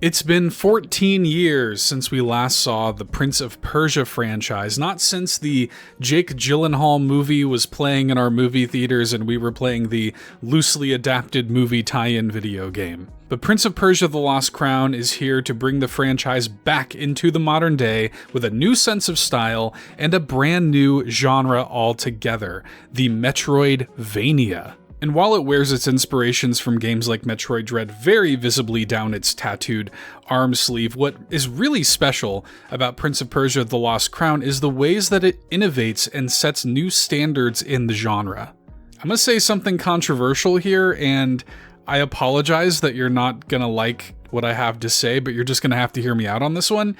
It's been 14 years since we last saw the Prince of Persia franchise, not since the Jake Gyllenhaal movie was playing in our movie theaters and we were playing the loosely adapted movie tie-in video game. But Prince of Persia: The Lost Crown is here to bring the franchise back into the modern day with a new sense of style and a brand new genre altogether, the Metroidvania. And while it wears its inspirations from games like Metroid Dread very visibly down its tattooed arm sleeve, what is really special about Prince of Persia: The Lost Crown is the ways that it innovates and sets new standards in the genre. I'm gonna say something controversial here, and I apologize that you're not gonna like what I have to say, but you're just gonna have to hear me out on this one.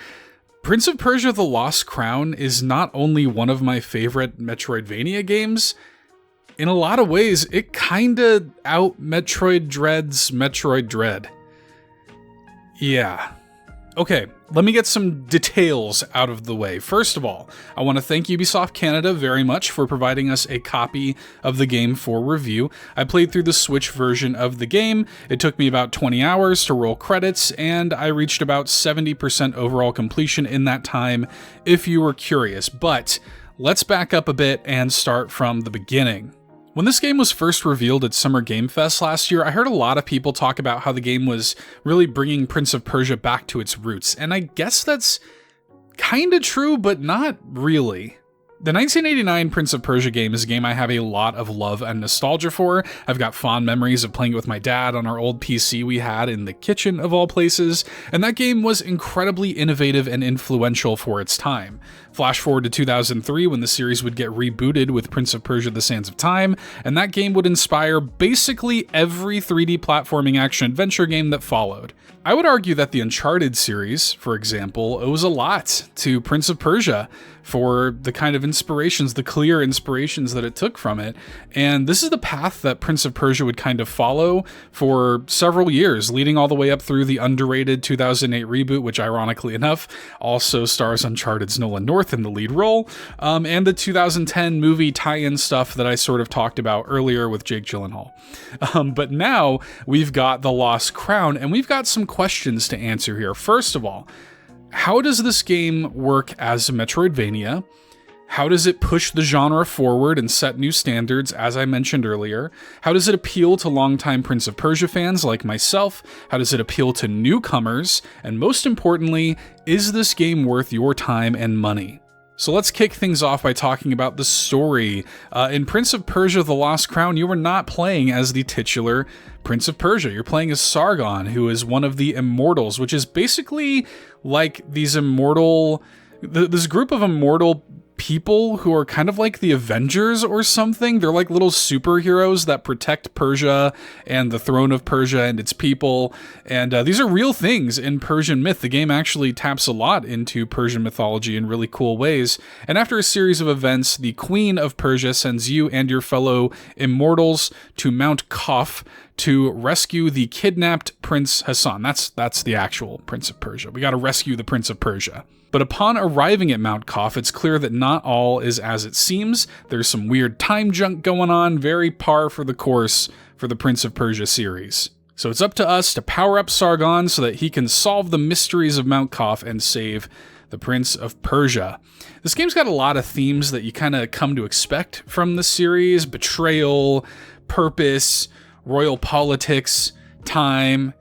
Prince of Persia: The Lost Crown is not only one of my favorite Metroidvania games, in a lot of ways, it kinda out-Metroid Dread's Metroid Dread. Yeah. Okay, let me get some details out of the way. First of all, I want to thank Ubisoft Canada very much for providing us a copy of the game for review. I played through the Switch version of the game. It took me about 20 hours to roll credits, and I reached about 70% overall completion in that time, if you were curious. But let's back up a bit and start from the beginning. When this game was first revealed at Summer Game Fest last year, I heard a lot of people talk about how the game was really bringing Prince of Persia back to its roots, and I guess that's kinda true, but not really. The 1989 Prince of Persia game is a game I have a lot of love and nostalgia for. I've got fond memories of playing it with my dad on our old PC we had in the kitchen of all places, and that game was incredibly innovative and influential for its time. Flash forward to 2003 when the series would get rebooted with Prince of Persia: The Sands of Time, and that game would inspire basically every 3D platforming action-adventure game that followed. I would argue that the Uncharted series, for example, owes a lot to Prince of Persia for the kind of inspirations, the clear inspirations that it took from it. And this is the path that Prince of Persia would kind of follow for several years, leading all the way up through the underrated 2008 reboot, which ironically enough also stars Uncharted's Nolan North in the lead role, and the 2010 movie tie-in stuff that I sort of talked about earlier with Jake Gyllenhaal. But now we've got The Lost Crown, and we've got some questions to answer here. First of all, how does this game work as a Metroidvania? How does it push the genre forward and set new standards, as I mentioned earlier? How does it appeal to longtime Prince of Persia fans like myself? How does it appeal to newcomers? And most importantly, is this game worth your time and money? So let's kick things off by talking about the story. In Prince of Persia: The Lost Crown, you are not playing as the titular Prince of Persia. You're playing as Sargon, who is one of the immortals, which is basically like these this group of immortal people who are kind of like the Avengers or something. They're like little superheroes that protect Persia and the throne of Persia and its people. And these are real things in Persian myth. The game actually taps a lot into Persian mythology in really cool ways. And after a series of events, the Queen of Persia sends you and your fellow immortals to Mount Kaf to rescue the kidnapped Prince Hassan. That's the actual Prince of Persia. We got to rescue the Prince of Persia. But upon arriving at Mount Kaf, it's clear that not all is as it seems. There's some weird time junk going on, very par for the course for the Prince of Persia series. So it's up to us to power up Sargon so that he can solve the mysteries of Mount Kaf and save the Prince of Persia. This game's got a lot of themes that you kind of come to expect from the series: betrayal, purpose, royal politics, time,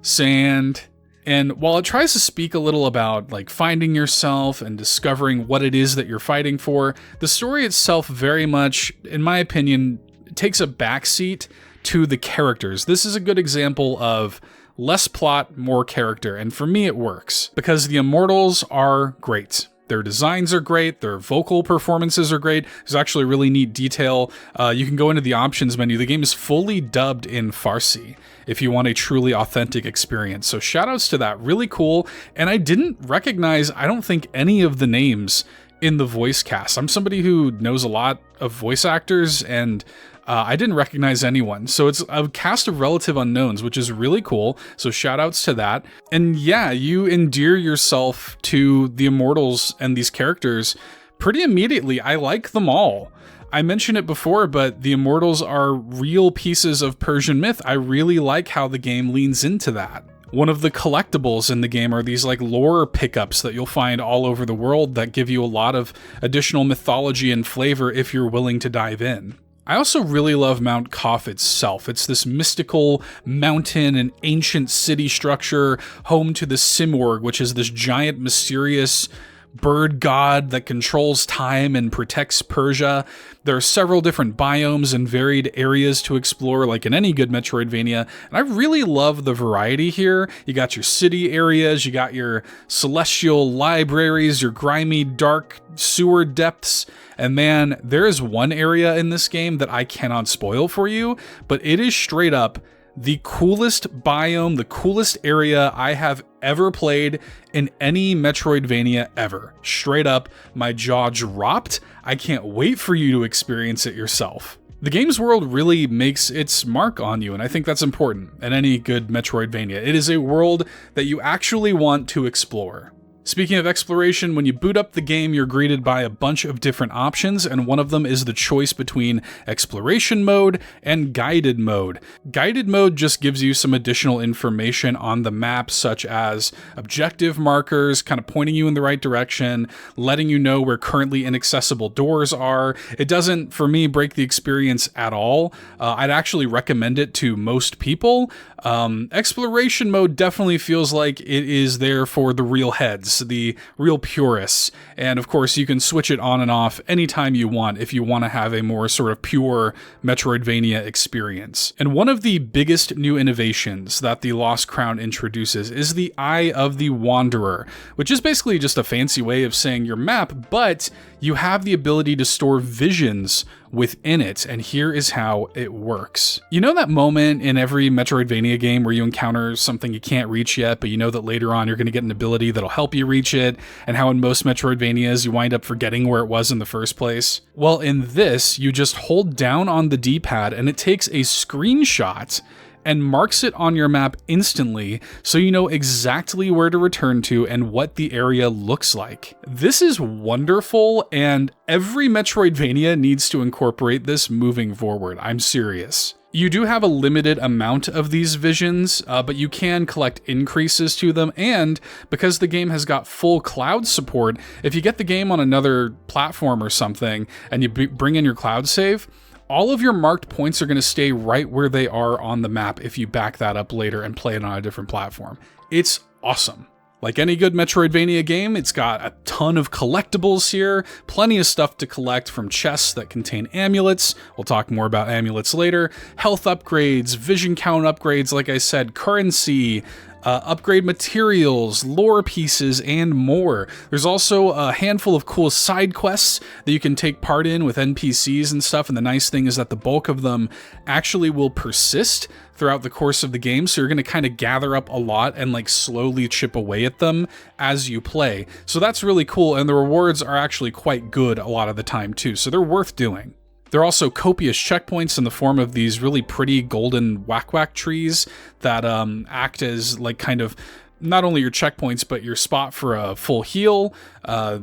sand. And while it tries to speak a little about like finding yourself and discovering what it is that you're fighting for, the story itself very much, in my opinion, takes a backseat to the characters. This is a good example of less plot, more character, and for me it works because the immortals are great. Their designs are great, their vocal performances are great. There's actually a really neat detail. You can go into the options menu. The game is fully dubbed in Farsi if you want a truly authentic experience. So shoutouts to that, really cool. And I didn't recognize, I don't think, any of the names in the voice cast. I'm somebody who knows a lot of voice actors, and I didn't recognize anyone. So it's a cast of relative unknowns, which is really cool. So shout outs to that. And yeah, you endear yourself to the immortals and these characters pretty immediately. I like them all. I mentioned it before, but the immortals are real pieces of Persian myth. I really like how the game leans into that. One of the collectibles in the game are these like lore pickups that you'll find all over the world that give you a lot of additional mythology and flavor if you're willing to dive in. I also really love Mount Kof itself. It's this mystical mountain and ancient city structure home to the Simorg, which is this giant mysterious bird god that controls time and protects Persia. There are several different biomes and varied areas to explore, like in any good Metroidvania, and I really love the variety here. You got your city areas, you got your celestial libraries, your grimy, dark sewer depths, and man, there is one area in this game that I cannot spoil for you, but it is straight up the coolest biome, the coolest area I have ever played in any Metroidvania ever. Straight up, my jaw dropped. I can't wait for you to experience it yourself. The game's world really makes its mark on you, and I think that's important in any good Metroidvania. It is a world that you actually want to explore. Speaking of exploration, when you boot up the game, you're greeted by a bunch of different options, and one of them is the choice between exploration mode and guided mode. Guided mode just gives you some additional information on the map, such as objective markers, kind of pointing you in the right direction, letting you know where currently inaccessible doors are. It doesn't, for me, break the experience at all. I'd actually recommend it to most people. Exploration mode definitely feels like it is there for the real heads, the real purists, and of course you can switch it on and off anytime you want if you want to have a more sort of pure Metroidvania experience. And one of the biggest new innovations that the Lost Crown introduces is the Eye of the Wanderer, which is basically just a fancy way of saying your map, but you have the ability to store visions within it, and here is how it works. You know that moment in every Metroidvania game where you encounter something you can't reach yet, but you know that later on you're going to get an ability that'll help you reach it, and how in most Metroidvanias you wind up forgetting where it was in the first place? Well, in this, you just hold down on the D-pad and it takes a screenshot and marks it on your map instantly so you know exactly where to return to and what the area looks like. This is wonderful, and every Metroidvania needs to incorporate this moving forward. I'm serious. You do have a limited amount of these visions, but you can collect increases to them, and because the game has got full cloud support, if you get the game on another platform or something and you bring in your cloud save, all of your marked points are going to stay right where they are on the map if you back that up later and play it on a different platform. It's awesome. Like any good Metroidvania game, it's got a ton of collectibles here, plenty of stuff to collect from chests that contain amulets. We'll talk more about amulets later. Health upgrades, vision count upgrades, like I said, currency, upgrade materials, lore pieces, and more. There's also a handful of cool side quests that you can take part in with NPCs and stuff, and the nice thing is that the bulk of them actually will persist throughout the course of the game, so you're going to kind of gather up a lot and like slowly chip away at them as you play. So that's really cool, and the rewards are actually quite good a lot of the time too, so they're worth doing. There are also copious checkpoints in the form of these really pretty golden whack-whack trees that act as like kind of not only your checkpoints, but your spot for a full heal,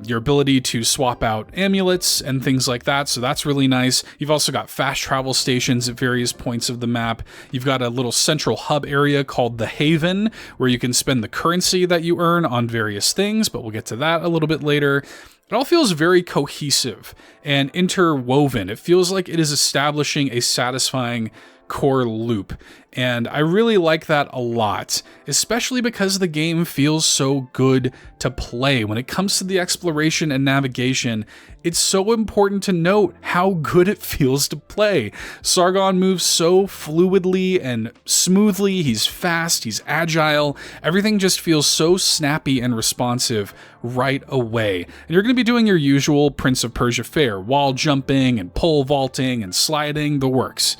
your ability to swap out amulets and things like that, so that's really nice. You've also got fast travel stations at various points of the map. You've got a little central hub area called the Haven, where you can spend the currency that you earn on various things, but we'll get to that a little bit later. It all feels very cohesive and interwoven. It feels like it is establishing a satisfying core loop, and I really like that a lot, especially because the game feels so good to play. When it comes to the exploration and navigation, it's so important to note how good it feels to play. Sargon moves so fluidly and smoothly, he's fast, he's agile, everything just feels so snappy and responsive right away. And you're going to be doing your usual Prince of Persia fare, wall jumping and pole vaulting and sliding, the works.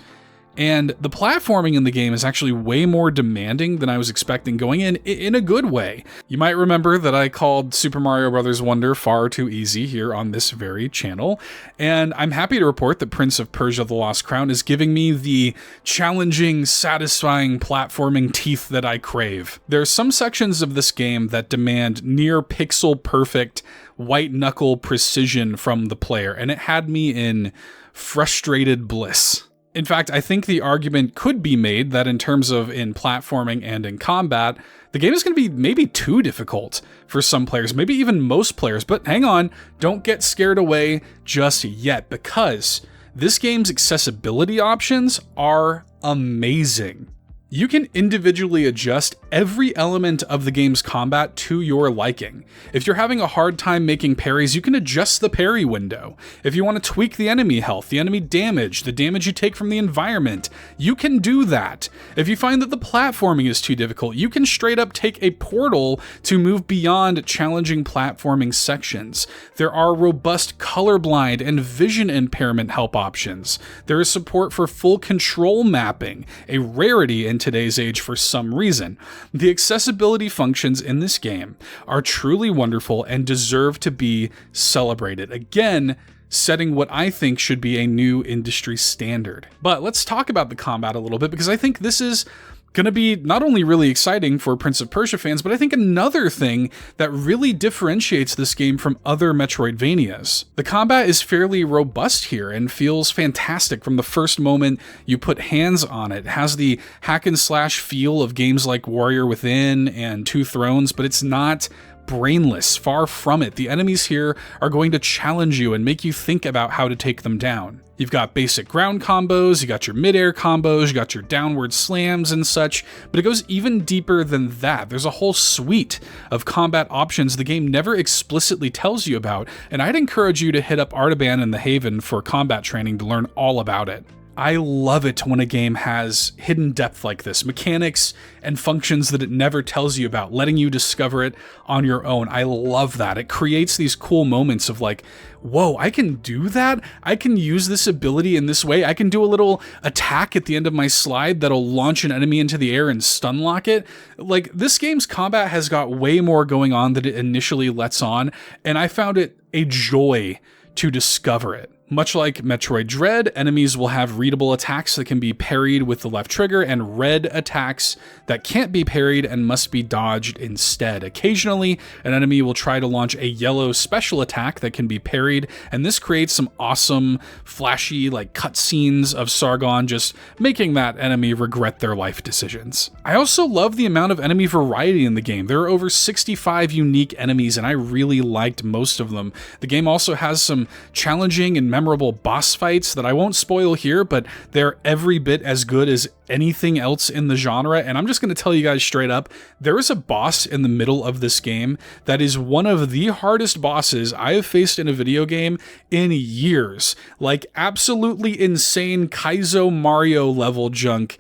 And the platforming in the game is actually way more demanding than I was expecting going in a good way. You might remember that I called Super Mario Bros. Wonder far too easy here on this very channel, and I'm happy to report that Prince of Persia: The Lost Crown is giving me the challenging, satisfying platforming teeth that I crave. There are some sections of this game that demand near pixel-perfect, white-knuckle precision from the player, and it had me in frustrated bliss. In fact, I think the argument could be made that in terms of in platforming and in combat, the game is going to be maybe too difficult for some players, maybe even most players. But hang on, don't get scared away just yet, because this game's accessibility options are amazing. You can individually adjust every element of the game's combat to your liking. If you're having a hard time making parries, you can adjust the parry window. If you want to tweak the enemy health, the enemy damage, the damage you take from the environment, you can do that. If you find that the platforming is too difficult, you can straight up take a portal to move beyond challenging platforming sections. There are robust colorblind and vision impairment help options. There is support for full control mapping, a rarity in today's age for some reason. The accessibility functions in this game are truly wonderful and deserve to be celebrated. Again, setting what I think should be a new industry standard. But let's talk about the combat a little bit, because I think this is going to be not only really exciting for Prince of Persia fans, but I think another thing that really differentiates this game from other Metroidvanias. The combat is fairly robust here and feels fantastic from the first moment you put hands on it. It has the hack and slash feel of games like Warrior Within and Two Thrones, but it's not brainless. Far from it. The enemies here are going to challenge you and make you think about how to take them down. You've got basic ground combos, you got your mid-air combos, you got your downward slams and such, but it goes even deeper than that. There's a whole suite of combat options the game never explicitly tells you about, and I'd encourage you to hit up Artaban and the Haven for combat training to learn all about it. I love it when a game has hidden depth like this, mechanics and functions that it never tells you about, letting you discover it on your own. I love that. It creates these cool moments of like, whoa, I can do that? I can use this ability in this way. I can do a little attack at the end of my slide that'll launch an enemy into the air and stun lock it. Like, this game's combat has got way more going on than it initially lets on, and I found it a joy to discover it. Much like Metroid Dread, enemies will have readable attacks that can be parried with the left trigger, and red attacks that can't be parried and must be dodged instead. Occasionally, an enemy will try to launch a yellow special attack that can be parried, and this creates some awesome, flashy, like cutscenes of Sargon just making that enemy regret their life decisions. I also love the amount of enemy variety in the game. There are over 65 unique enemies, and I really liked most of them. The game also has some challenging and memorable boss fights that I won't spoil here, but they're every bit as good as anything else in the genre. And I'm just going to tell you guys straight up, there is a boss in the middle of this game that is one of the hardest bosses I have faced in a video game in years. Like, absolutely insane Kaizo Mario level junk.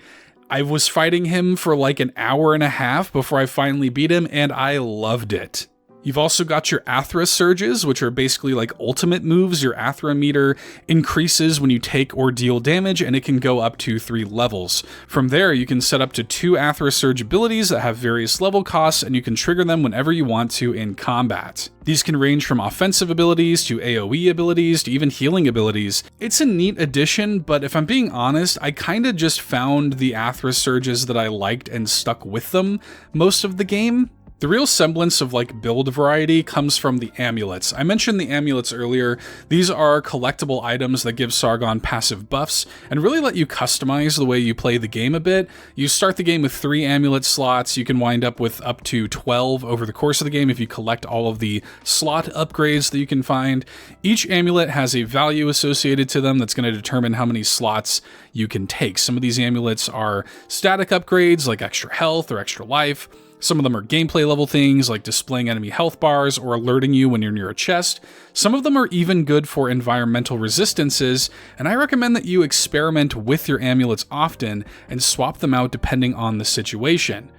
I was fighting him for like an hour and a half before I finally beat him, and I loved it. You've also got your Athra Surges, which are basically like ultimate moves. Your Athra meter increases when you take or deal damage, and it can go up to 3 levels. From there, you can set up to 2 Athra Surge abilities that have various level costs, and you can trigger them whenever you want to in combat. These can range from offensive abilities to AoE abilities to even healing abilities. It's a neat addition, but if I'm being honest, I kinda just found the Athra Surges that I liked and stuck with them most of the game. The real semblance of like build variety comes from the Amulets. I mentioned the Amulets earlier. These are collectible items that give Sargon passive buffs and really let you customize the way you play the game a bit. You start the game with 3 Amulet slots. You can wind up with up to 12 over the course of the game if you collect all of the slot upgrades that you can find. Each Amulet has a value associated to them that's going to determine how many slots you can take. Some of these Amulets are static upgrades like extra health or extra life. Some of them are gameplay level things like displaying enemy health bars or alerting you when you're near a chest. Some of them are even good for environmental resistances, and I recommend that you experiment with your amulets often and swap them out depending on the situation.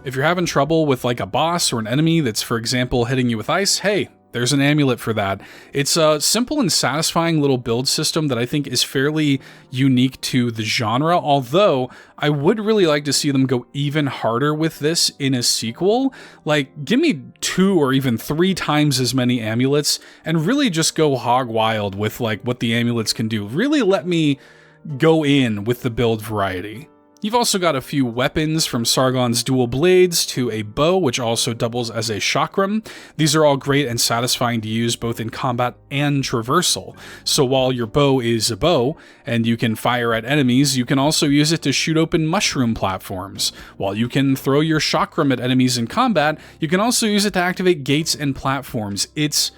If you're having trouble with like a boss or an enemy that's, for example, hitting you with ice, hey, there's an amulet for that. It's a simple and satisfying little build system that I think is fairly unique to the genre, although I would really like to see them go even harder with this in a sequel. Like, give me 2 or even 3 times as many amulets and really just go hog wild with like what the amulets can do. Really let me go in with the build variety. You've also got a few weapons, from Sargon's dual blades to a bow, which also doubles as a chakram. These are all great and satisfying to use both in combat and traversal. So while your bow is a bow, and you can fire at enemies, you can also use it to shoot open mushroom platforms. While you can throw your chakram at enemies in combat, you can also use it to activate gates and platforms. It's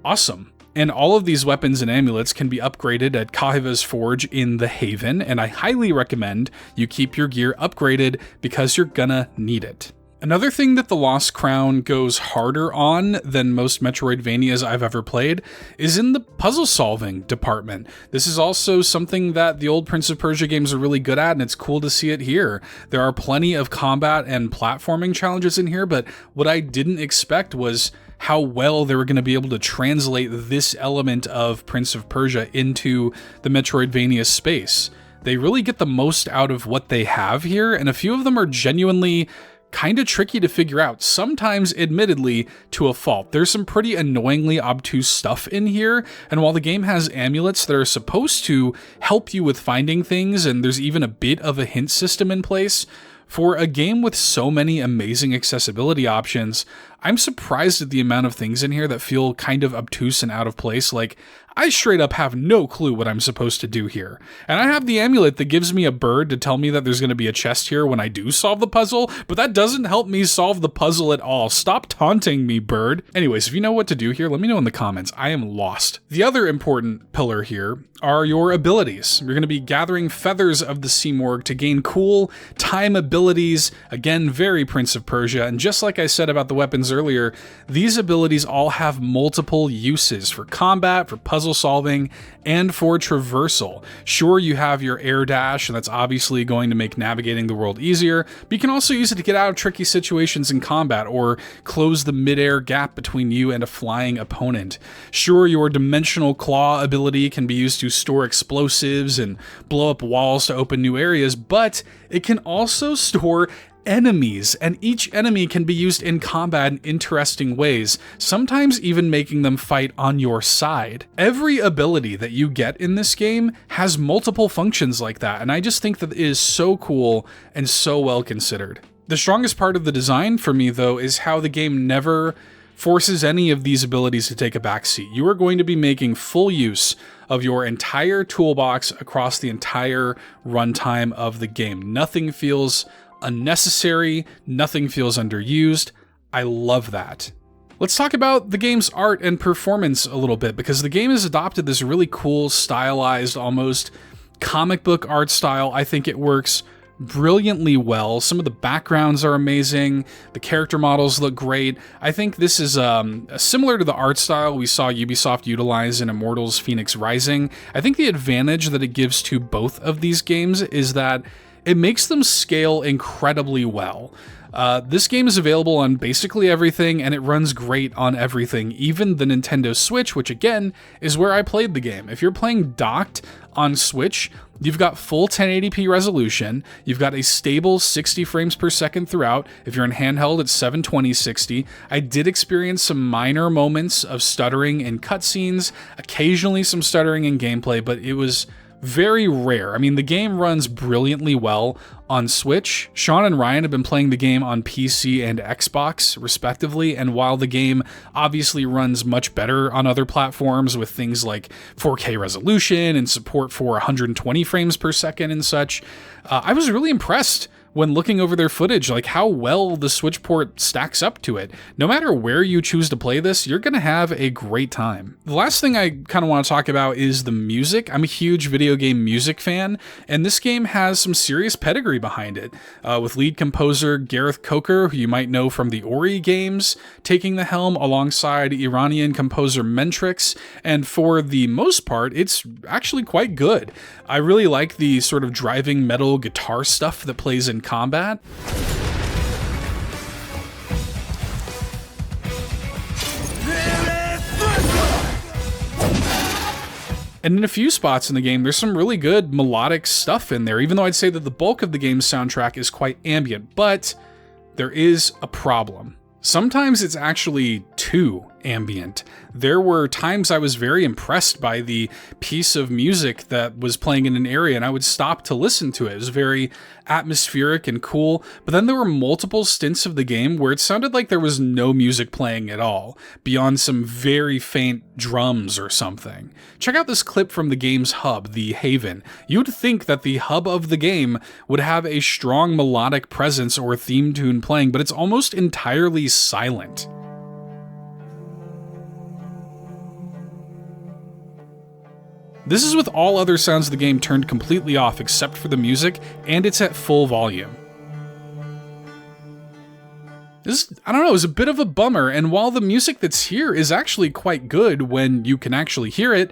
awesome. And all of these weapons and amulets can be upgraded at Kahiva's Forge in the Haven, and I highly recommend you keep your gear upgraded because you're gonna need it. Another thing that the Lost Crown goes harder on than most Metroidvanias I've ever played is in the puzzle-solving department. This is also something that the old Prince of Persia games are really good at, and it's cool to see it here. There are plenty of combat and platforming challenges in here, but what I didn't expect was how well they were going to be able to translate this element of Prince of Persia into the Metroidvania space. They really get the most out of what they have here, and a few of them are genuinely kind of tricky to figure out, sometimes admittedly to a fault. There's some pretty annoyingly obtuse stuff in here, and while the game has amulets that are supposed to help you with finding things, and there's even a bit of a hint system in place, for a game with so many amazing accessibility options, I'm surprised at the amount of things in here that feel kind of obtuse and out of place. Like, I straight up have no clue what I'm supposed to do here. And I have the amulet that gives me a bird to tell me that there's going to be a chest here when I do solve the puzzle, but that doesn't help me solve the puzzle at all. Stop taunting me, bird. Anyways, if you know what to do here, let me know in the comments. I am lost. The other important pillar here are your abilities. You're going to be gathering feathers of the Sea Morgue to gain cool time abilities. Again, very Prince of Persia. And just like I said about the weapons earlier, these abilities all have multiple uses for combat, for puzzle solving, and for traversal. Sure, you have your air dash, and that's obviously going to make navigating the world easier, but you can also use it to get out of tricky situations in combat or close the mid-air gap between you and a flying opponent. Sure, your dimensional claw ability can be used to store explosives and blow up walls to open new areas, but it can also store enemies, and each enemy can be used in combat in interesting ways, sometimes even making them fight on your side. Every ability that you get in this game has multiple functions like that, and I just think that it is so cool and so well considered. The strongest part of the design for me, though, is how the game never forces any of these abilities to take a backseat. You are going to be making full use of your entire toolbox across the entire runtime of the game. Nothing feels unnecessary, nothing feels underused. I love that. Let's talk about the game's art and performance a little bit, because the game has adopted this really cool, stylized, almost comic book art style. I think it works brilliantly well. Some of the backgrounds are amazing. The character models look great. I think this is similar to the art style we saw Ubisoft utilize in Immortals Fenyx Rising. I think the advantage that it gives to both of these games is that it makes them scale incredibly well. This game is available on basically everything, and it runs great on everything, even the Nintendo Switch, which again is where I played the game. If you're playing docked on Switch, you've got full 1080p resolution, you've got a stable 60 frames per second throughout. If you're in handheld, it's 720/60. I did experience some minor moments of stuttering in cutscenes, occasionally some stuttering in gameplay, but it was very rare. I mean, the game runs brilliantly well on Switch. Sean and Ryan have been playing the game on PC and Xbox, respectively, and while the game obviously runs much better on other platforms with things like 4K resolution and support for 120 frames per second and such, I was really impressed when looking over their footage, like how well the Switch port stacks up to it. No matter where you choose to play this, you're gonna have a great time. The last thing I kind of want to talk about is the music. I'm a huge video game music fan, and this game has some serious pedigree behind it, with lead composer Gareth Coker, who you might know from the Ori games, taking the helm alongside Iranian composer Mentrix, and for the most part, it's actually quite good. I really like the sort of driving metal guitar stuff that plays in combat. And in a few spots in the game, there's some really good melodic stuff in there, even though I'd say that the bulk of the game's soundtrack is quite ambient, but there is a problem. Sometimes it's actually too ambient. There were times I was very impressed by the piece of music that was playing in an area, and I would stop to listen to it. It was very atmospheric and cool, but then there were multiple stints of the game where it sounded like there was no music playing at all, beyond some very faint drums or something. Check out this clip from the game's hub, the Haven. You'd think that the hub of the game would have a strong melodic presence or theme tune playing, but it's almost entirely silent. This is with all other sounds of the game turned completely off except for the music, and it's at full volume. This, I don't know, is a bit of a bummer, and while the music that's here is actually quite good when you can actually hear it,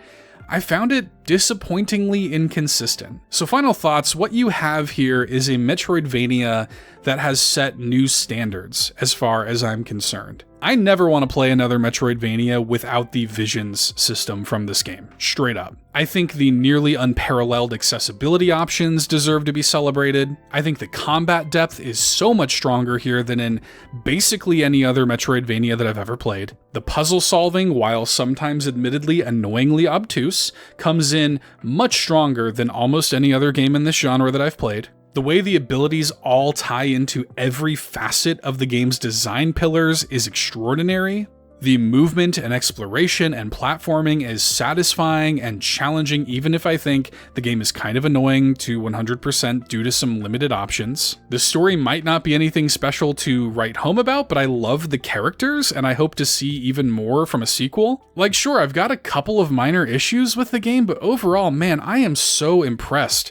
I found it disappointingly inconsistent. So final thoughts, what you have here is a Metroidvania that has set new standards as far as I'm concerned. I never want to play another Metroidvania without the visions system from this game, straight up. I think the nearly unparalleled accessibility options deserve to be celebrated. I think the combat depth is so much stronger here than in basically any other Metroidvania that I've ever played. The puzzle solving, while sometimes admittedly annoyingly obtuse, comes in much stronger than almost any other game in this genre that I've played. The way the abilities all tie into every facet of the game's design pillars is extraordinary. The movement and exploration and platforming is satisfying and challenging, even if I think the game is kind of annoying to 100% due to some limited options. The story might not be anything special to write home about, but I love the characters and I hope to see even more from a sequel. Like, sure, I've got a couple of minor issues with the game, but overall, man, I am so impressed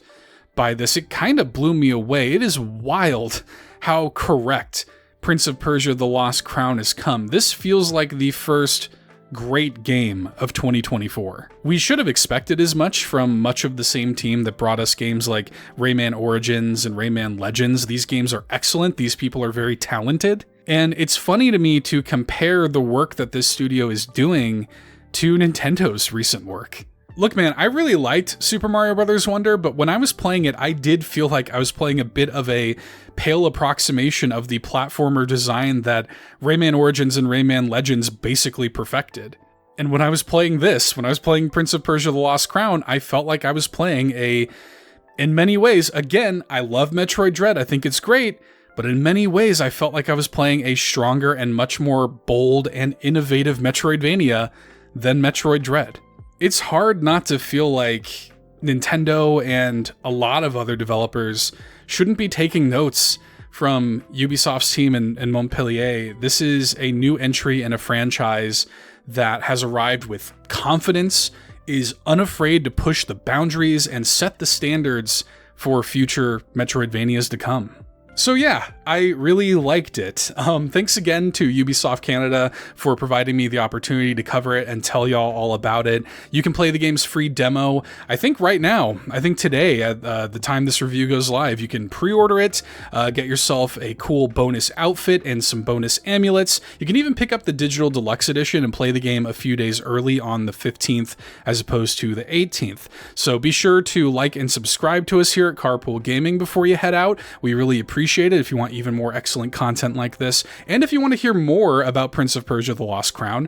by this. It kind of blew me away. It is wild how correct Prince of Persia: The Lost Crown has come. This feels like the first great game of 2024. We should have expected as much from much of the same team that brought us games like Rayman Origins and Rayman Legends. These games are excellent. These people are very talented. And it's funny to me to compare the work that this studio is doing to Nintendo's recent work. Look, man, I really liked Super Mario Bros. Wonder, but when I was playing it, I did feel like I was playing a bit of a pale approximation of the platformer design that Rayman Origins and Rayman Legends basically perfected. And when I was playing this, when I was playing Prince of Persia: The Lost Crown, I felt like I was playing in many ways, again, I love Metroid Dread, I think it's great, but in many ways I felt like I was playing a stronger and much more bold and innovative Metroidvania than Metroid Dread. It's hard not to feel like Nintendo and a lot of other developers shouldn't be taking notes from Ubisoft's team in Montpellier. This is a new entry in a franchise that has arrived with confidence, is unafraid to push the boundaries and set the standards for future Metroidvanias to come. So yeah, I really liked it. Thanks again to Ubisoft Canada for providing me the opportunity to cover it and tell y'all all about it. You can play the game's free demo, I think right now, I think today at the time this review goes live. You can pre-order it, get yourself a cool bonus outfit and some bonus amulets. You can even pick up the digital deluxe edition and play the game a few days early on the 15th as opposed to the 18th. So be sure to like and subscribe to us here at Carpool Gaming before you head out. We really appreciate it if you want even more excellent content like this. And if you want to hear more about Prince of Persia: The Lost Crown,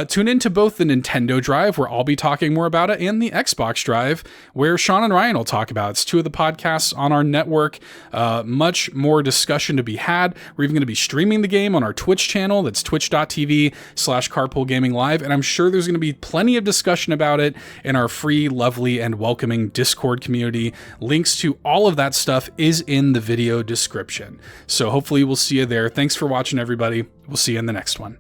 tune into both the Nintendo Drive, where I'll be talking more about it, and the Xbox Drive, where Sean and Ryan will talk about it. It's two of the podcasts on our network. Much more discussion to be had. We're even going to be streaming the game on our Twitch channel. That's twitch.tv/carpoolgaminglive. And I'm sure there's going to be plenty of discussion about it in our free, lovely, and welcoming Discord community. Links to all of that stuff is in the video description. So hopefully we'll see you there. Thanks for watching, everybody. We'll see you in the next one.